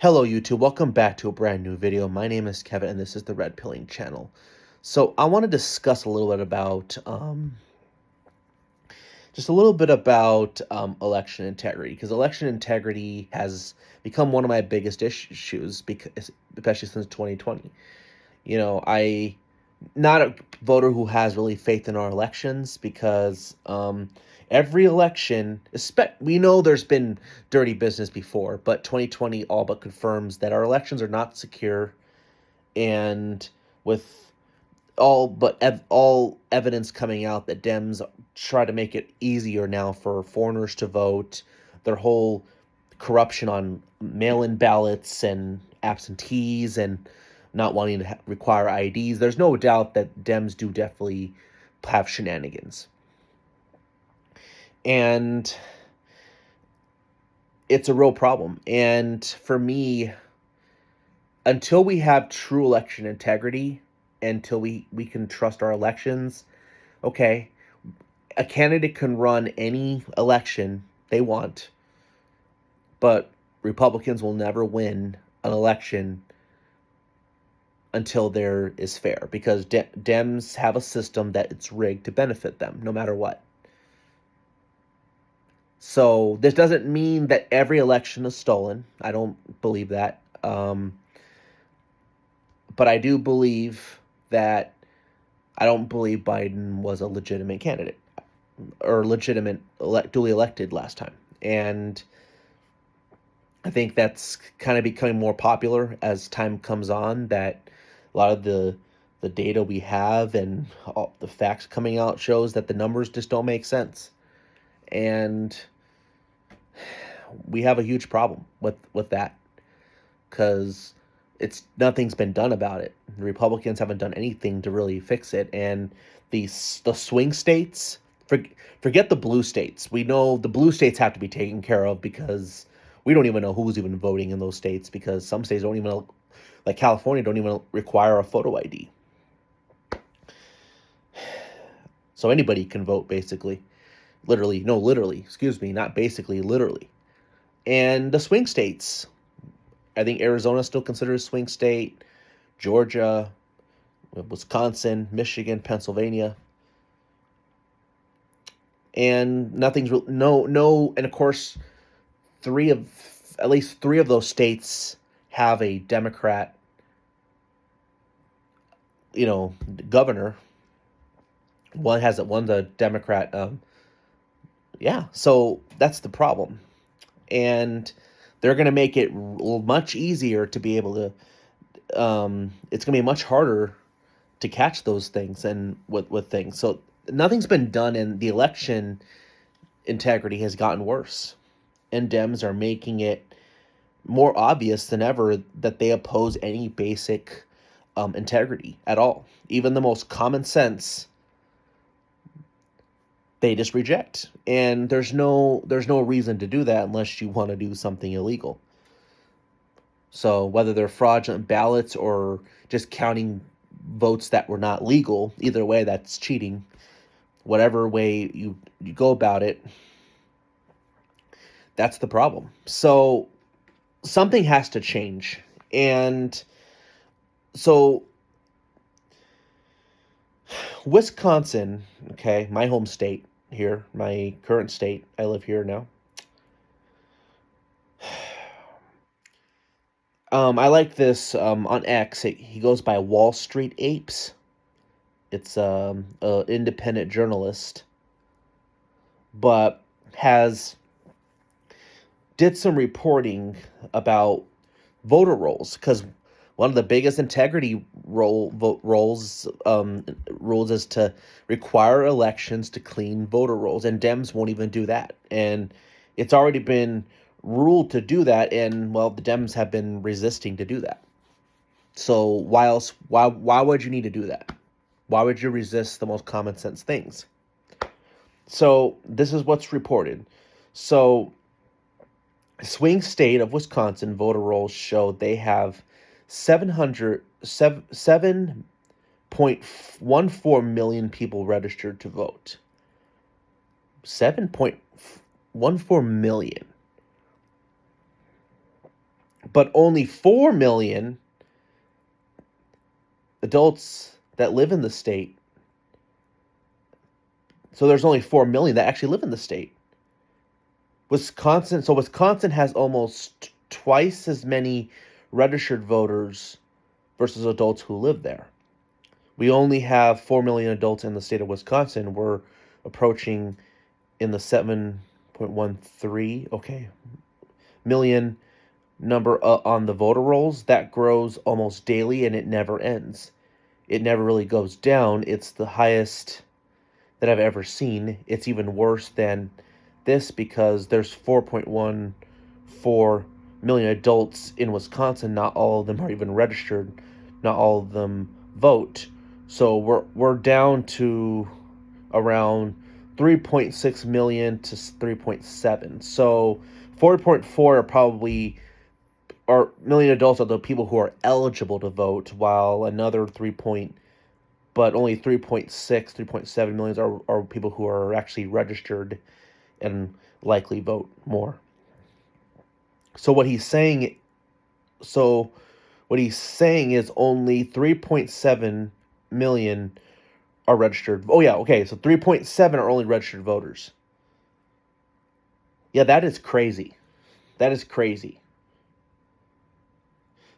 Hello YouTube, welcome back to a brand new video. My name is Kevin and this is the Red Pilling channel. So I want to discuss a little bit about election integrity, because election integrity has become one of my biggest issues, because especially since 2020. I not a voter who has really faith in our elections, because every election, we know there's been dirty business before, but 2020 all but confirms that our elections are not secure, and with all evidence coming out that Dems try to make it easier now for foreigners to vote, their whole corruption on mail-in ballots and absentees and not wanting to require IDs. There's no doubt that Dems do definitely have shenanigans. And it's a real problem. And for me, until we have true election integrity, until we can trust our elections, okay, a candidate can run any election they want, but Republicans will never win an election until there is fair, because Dems have a system that it's rigged to benefit them no matter what. So this doesn't mean that every election is stolen. I don't believe that. But I do believe that I don't believe Biden was a legitimate candidate or duly elected last time. And I think that's kind of becoming more popular as time comes on, that a lot of the data we have and all the facts coming out shows that the numbers just don't make sense. And we have a huge problem with that, because nothing's been done about it. The Republicans haven't done anything to really fix it, and the swing states, forget the blue states. We know the blue states have to be taken care of, because we don't even know who's even voting in those states, because some states don't even, like California, don't even require a photo ID. So anybody can vote, basically. Literally, excuse me, not basically, literally. And the swing states, I think Arizona still considered a swing state, Georgia, Wisconsin, Michigan, Pennsylvania. And and of course, at least three of those states have a Democrat, governor. One's a Democrat. So that's the problem. And they're going to make it much easier to be able to, it's going to be much harder to catch those things and with things. So nothing's been done, and the election integrity has gotten worse. And Dems are making it more obvious than ever that they oppose any basic integrity at all. Even the most common sense, they just reject. And there's no reason to do that unless you want to do something illegal. So whether they're fraudulent ballots or just counting votes that were not legal, either way, that's cheating. Whatever way you go about it, that's the problem. So something has to change. And so Wisconsin, okay, my home state here, my current state, I live here now. I like this on X. He goes by Wall Street Apes. It's an independent journalist, but did some reporting about voter rolls, because one of the biggest integrity rules is to require elections to clean voter rolls, and Dems won't even do that. And it's already been ruled to do that, and well, the Dems have been resisting to do that. So why would you need to do that? Why would you resist the most common sense things? So this is what's reported. So swing state of Wisconsin voter rolls show they have 7.14 million people registered to vote. 7.14 million. but only 4 million adults that live in the state. So there's only 4 million that actually live in the state. Wisconsin has almost twice as many registered voters versus adults who live there. We only have 4 million adults in the state of Wisconsin. We're approaching in the 7.13 million number on the voter rolls. That grows almost daily and it never ends. It never really goes down. It's the highest that I've ever seen. It's even worse than this because there's 4.14 million adults in Wisconsin. Not all of them are even registered. Not all of them vote. So we're down to around 3.6 million to 3.7. So 4.4 are probably million adults are the people who are eligible to vote, while another but only 3.6, 3.7 million are people who are actually registered and likely vote more. So what he's saying is only 3.7 million are registered. Oh yeah, okay. So 3.7 are only registered voters. Yeah, that is crazy. That is crazy.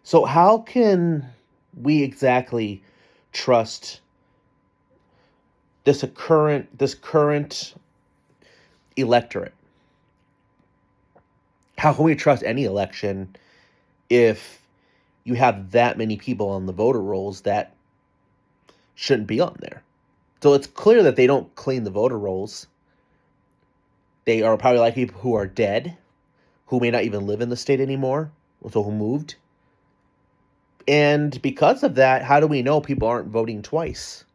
So how can we exactly trust this current electorate? How can we trust any election if you have that many people on the voter rolls that shouldn't be on there? So it's clear that they don't clean the voter rolls. They are probably like people who are dead, who may not even live in the state anymore, so who moved. And because of that, how do we know people aren't voting twice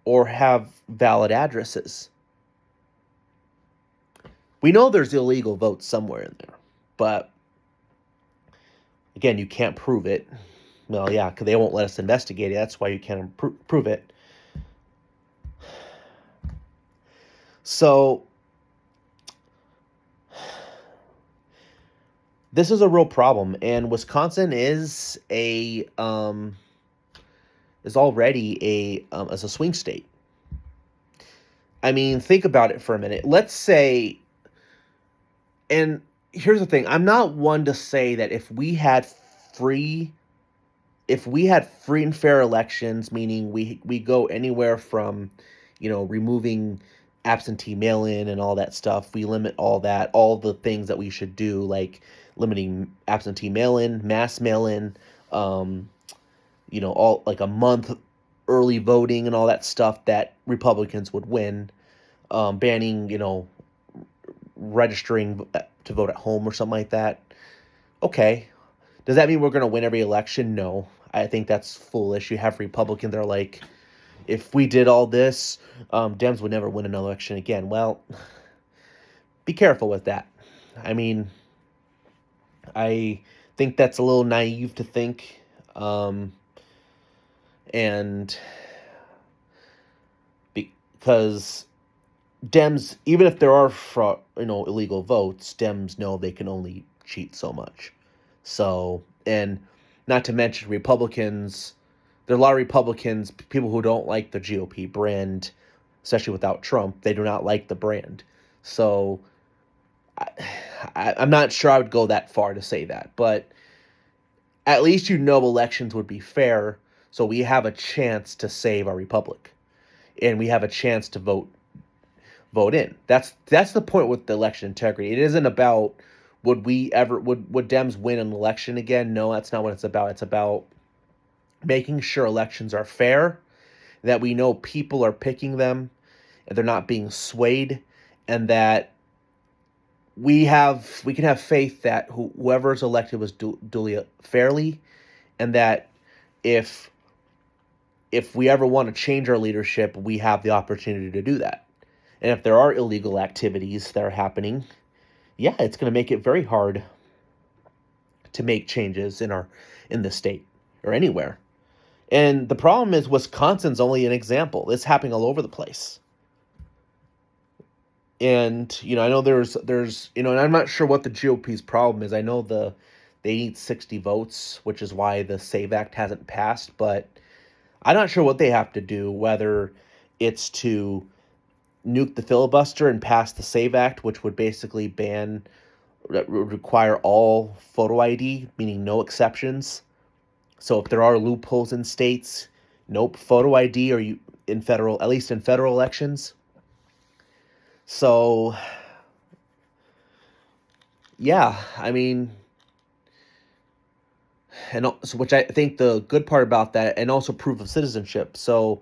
or have valid addresses? We know there's illegal votes somewhere in there, but again, you can't prove it. Well, yeah, because they won't let us investigate it. That's why you can't prove it. So this is a real problem, and Wisconsin is already a swing state. I mean, think about it for a minute. Let's say, and here's the thing: I'm not one to say that if we had free and fair elections, meaning we go anywhere from, removing absentee mail-in and all that stuff, we limit all the things that we should do, like limiting absentee mail-in, mass mail-in, all like a month early voting and all that stuff, that Republicans would win, banning, registering to vote at home or something like that. Okay. Does that mean we're going to win every election? No. I think that's foolish. You have Republicans that are like, if we did all this, Dems would never win an election again. Well, be careful with that. I mean, I think that's a little naive to think. And because Dems, even if there are illegal votes, Dems know they can only cheat so much. So, and not to mention Republicans, there are a lot of Republicans, people who don't like the GOP brand, especially without Trump. They do not like the brand. So I'm not sure I would go that far to say that, but at least elections would be fair, so we have a chance to save our republic, and we have a chance to vote in. That's the point with the election integrity. It isn't about would Dems win an election again? No, that's not what it's about. It's about making sure elections are fair, that we know people are picking them, and they're not being swayed, and that we can have faith that whoever is elected was duly fairly, and that if we ever want to change our leadership, we have the opportunity to do that. And if there are illegal activities that are happening, yeah, it's going to make it very hard to make changes in the state or anywhere. And the problem is Wisconsin's only an example. It's happening all over the place. And, I know there's and I'm not sure what the GOP's problem is. I know the They need 60 votes, which is why the SAVE Act hasn't passed. But I'm not sure what they have to do, whether it's to nuke the filibuster and pass the SAVE Act, which would basically require all photo ID, meaning no exceptions. So if there are loopholes in states, nope, photo ID, or you in federal, at least in federal elections. So yeah, I mean, and also, which I think the good part about that, and also proof of citizenship. So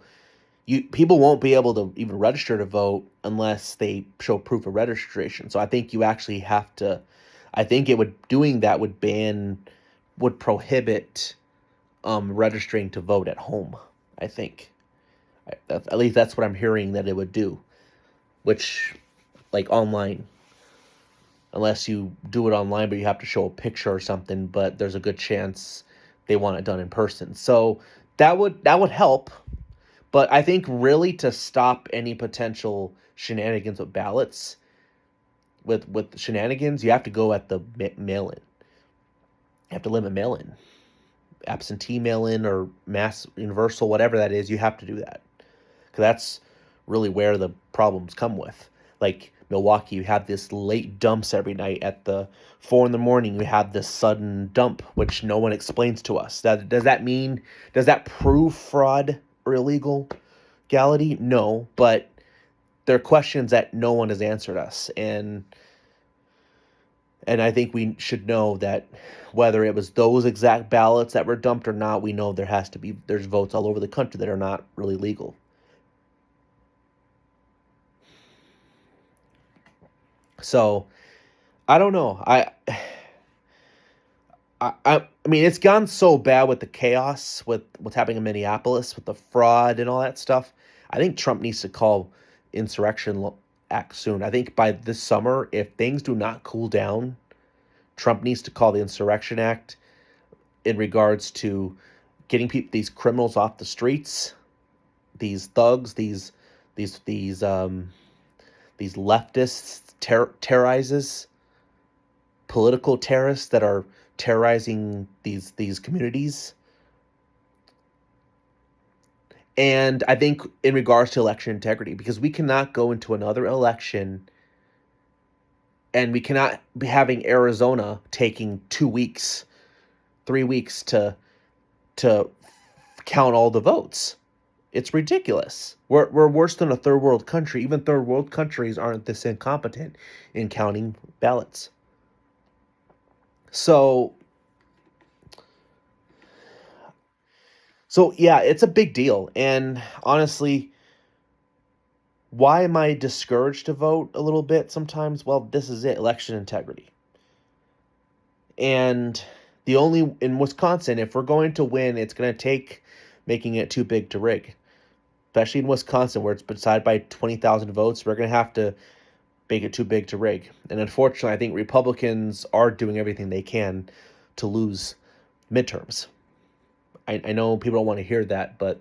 people won't be able to even register to vote unless they show proof of registration. So I think you actually have to. I think it would doing that would prohibit registering to vote at home. I think, at least that's what I'm hearing that it would do, which, like online, unless you do it online, but you have to show a picture or something. But there's a good chance they want it done in person. So that would help. But I think really to stop any potential shenanigans with ballots, with shenanigans, you have to go at the mail-in. You have to limit mail-in, absentee mail-in or mass universal, whatever that is. You have to do that because that's really where the problems come with. Like Milwaukee, you have this late dumps every night at the 4 in the morning. You have this sudden dump, which no one explains to us. Does that prove fraud or illegality? No, but there are questions that no one has answered us, and I think we should know that whether it was those exact ballots that were dumped or not, we know there's votes all over the country that are not really legal. So I don't know. I mean, it's gone so bad with the chaos with what's happening in Minneapolis with the fraud and all that stuff. I think Trump needs to call insurrection act soon. I think by this summer, if things do not cool down, Trump needs to call the insurrection act in regards to getting these criminals off the streets, these thugs, these leftists, terrorizes, political terrorists that are terrorizing these communities. And I think in regards to election integrity, because we cannot go into another election and we cannot be having Arizona taking 2 weeks, 3 weeks to count all the votes. It's ridiculous. We're worse than a third world country. Even third world countries aren't this incompetent in counting ballots. So yeah, it's a big deal. And honestly, why am I discouraged to vote a little bit sometimes? Well, this is it, election integrity. And in Wisconsin, if we're going to win, it's going to take making it too big to rig. Especially in Wisconsin, where it's decided by 20,000 votes, we're going to have to make it too big to rig. And unfortunately, I think Republicans are doing everything they can to lose midterms. I know people don't want to hear that, but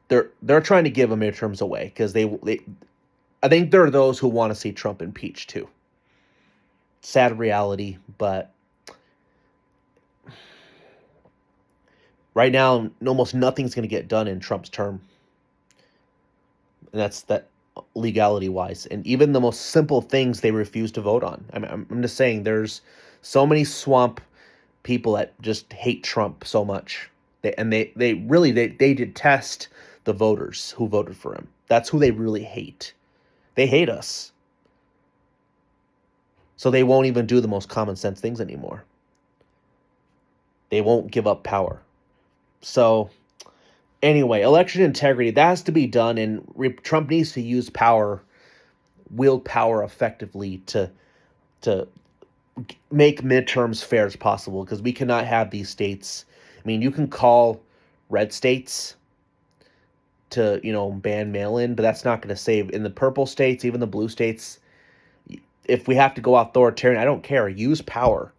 they're trying to give the midterms away because I think there are those who want to see Trump impeached too. Sad reality, but right now, almost nothing's going to get done in Trump's term. And that's that legality-wise. And even the most simple things they refuse to vote on. I'm just saying there's so many swamp people that just hate Trump so much. They really detest the voters who voted for him. That's who they really hate. They hate us. So they won't even do the most common sense things anymore. They won't give up power. So anyway, election integrity, that has to be done, and Trump needs to use wield power effectively to make midterms fair as possible, because we cannot have these states. I mean, you can call red states to, ban mail-in, but that's not going to save. In the purple states, even the blue states, if we have to go authoritarian, I don't care. Use power.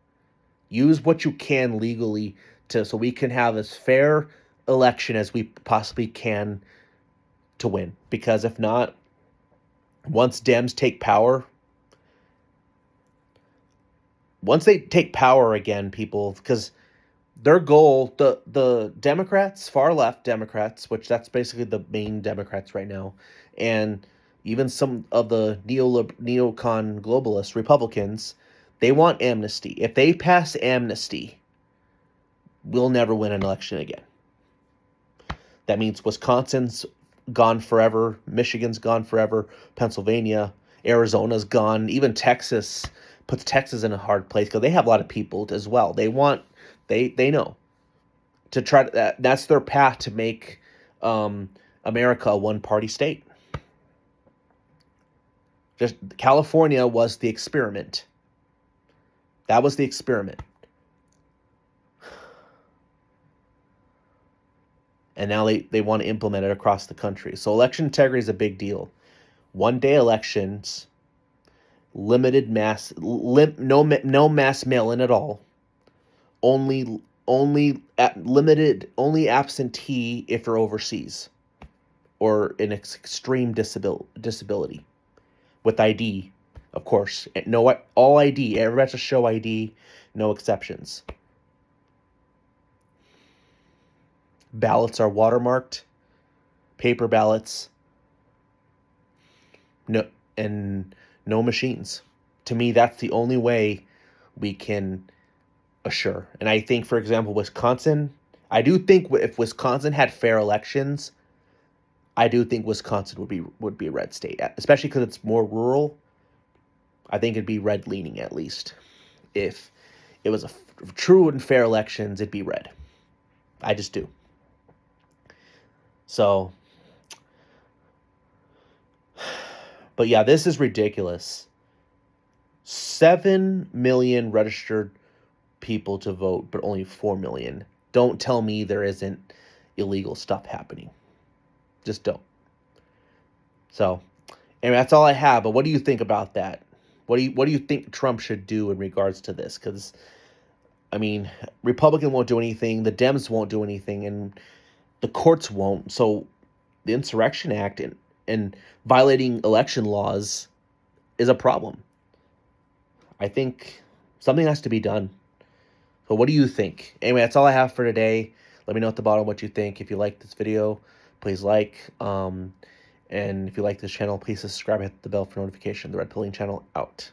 Use what you can legally so we can have as fair election as we possibly can to win. Because if not, once Dems take power, once they take power again, people, because their goal, the Democrats, far left Democrats, which that's basically the main Democrats right now, and even some of the neocon globalist Republicans, they want amnesty. If they pass amnesty, we'll never win an election again. That means Wisconsin's gone forever, Michigan's gone forever, Pennsylvania, Arizona's gone, even Texas puts Texas in a hard place because they have a lot of people as well. They know to try to, that's their path to make America a one-party state. Just California was the experiment. That was the experiment. And now they want to implement it across the country. So election integrity is a big deal. One-day elections, limited mass, no mass mail-in at all. Only absentee if you're overseas or an extreme disability with ID, of course. No, all ID. Everybody has to show ID. No exceptions. Ballots are watermarked, paper ballots, no machines. To me, that's the only way we can assure. And I think, for example, Wisconsin, I do think if Wisconsin had fair elections, I do think Wisconsin would be a red state, especially because it's more rural. I think it'd be red leaning at least. If it was a true and fair elections, it'd be red. I just do. So, but yeah, this is ridiculous. 7 million registered people to vote, but only 4 million. Don't tell me there isn't illegal stuff happening. Just don't. So, anyway, that's all I have. But what do you think about that? What do you think Trump should do in regards to this? Because, I mean, Republican won't do anything, the Dems won't do anything, and the courts won't. So the Insurrection Act and violating election laws is a problem. I think something has to be done. So what do you think? Anyway, that's all I have for today. Let me know at the bottom what you think. If you like this video, please like. And if you like this channel, please subscribe, hit the bell for notification. The Red Pilling channel out.